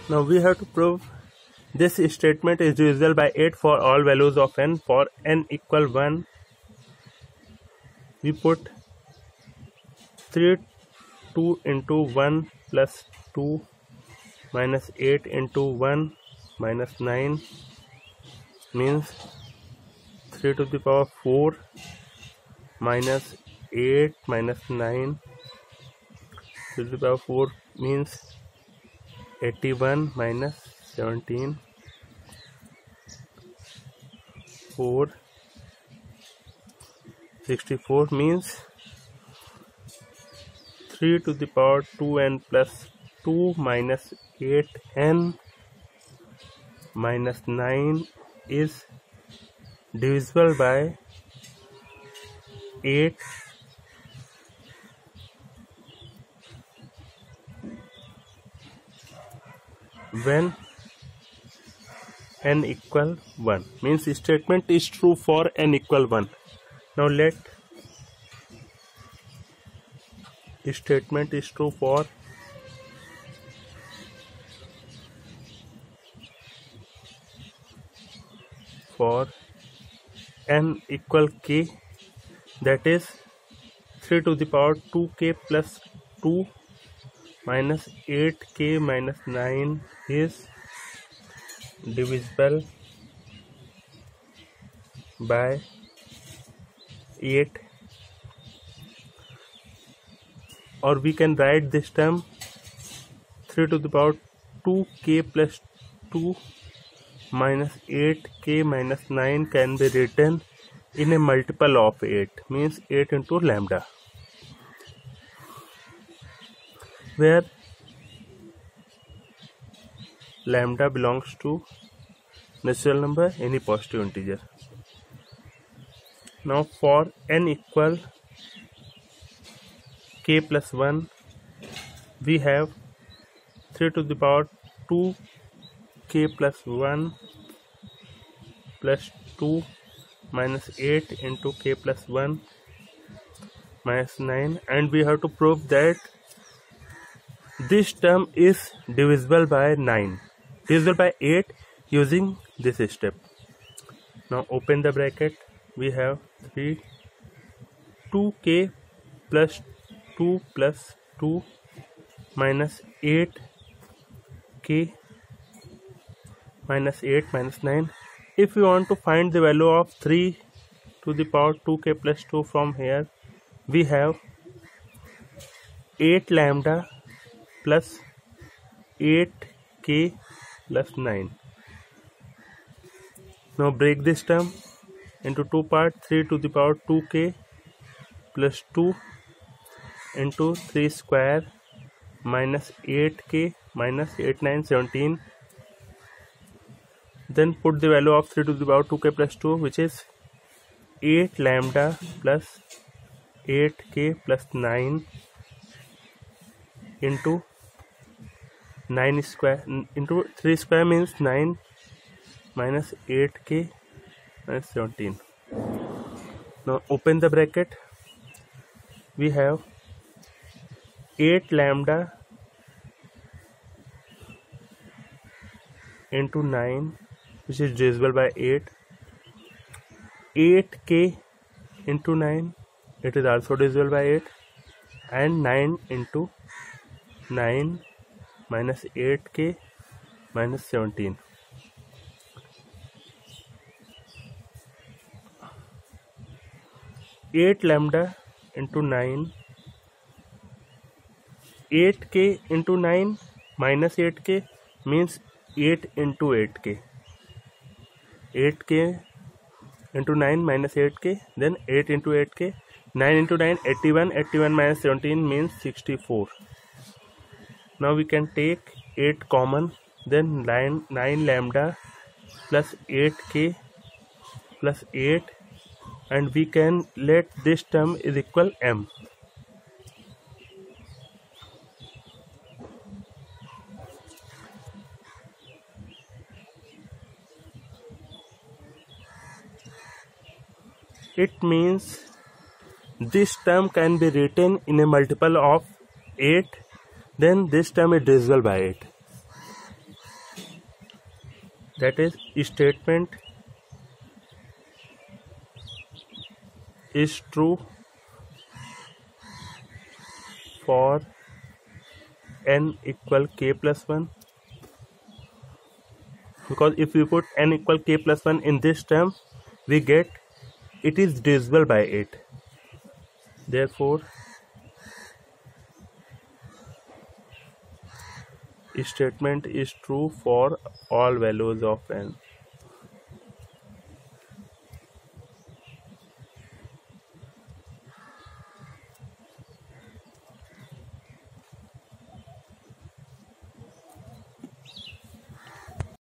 Now we have to prove this statement is divisible by 8 for all values of n. For n equal 1, we put 3 2 into 1 plus 2 minus 8 into 1 minus 9 means 3 to the power 4 minus 8 minus 9 to the power 4 means 81 minus 17 4 64 means 3 to the power 2n plus 2 minus 8n minus 9 is divisible by 8 when n equal 1. Means statement is true for n equal 1. Now let statement is true for n equal k, that is 3 to the power 2k plus 2 minus 8k minus 9 is divisible by 8, or we can write this term 3 to the power 2k plus 2 minus 8k minus 9 can be written in a multiple of 8, means 8 into lambda, where lambda belongs to natural number, any positive integer. Now for n equal k plus 1, we have 3 to the power 2k plus 1 plus 2 minus 8 into k plus 1 minus 9, and we have to prove that this term is divisible by 9, divisible by 8 using this step. Now open the bracket, we have 3 2k plus 2 plus 2 minus 8k minus 8 minus 9. If we want to find the value of 3 to the power 2k plus 2 from here, we have 8 lambda plus 8k plus 9. Now break this term into two parts. 3 to the power 2k plus 2 into 3 square minus 8k minus 8 9 17. Then put the value of 3 to the power 2k plus 2, which is 8 lambda plus 8k plus 9 into 9 square into 3 square means 9 minus 8k minus 17. Now open the bracket, we have 8 lambda into 9, which is divisible by 8, 8k into 9, it is also divisible by 8, and 9 into 9 minus 8k minus 17. Eight lambda into 9, 8k into 9 minus 8k means 8 into 8k, 8k into 9 minus 8k, then 8 into 8k, 9 into 9 81, 81 minus 17 means 64. Now we can take 8 common, then 9 lambda plus 8k plus 8, and we can let this term is equal m. It means this term can be written in a multiple of 8, then this term is divisible by 8. that is statement is true for n equal k plus 1, because if we put n equal k plus 1 in this term, we get it is divisible by 8. Therefore statement is true for all values of n.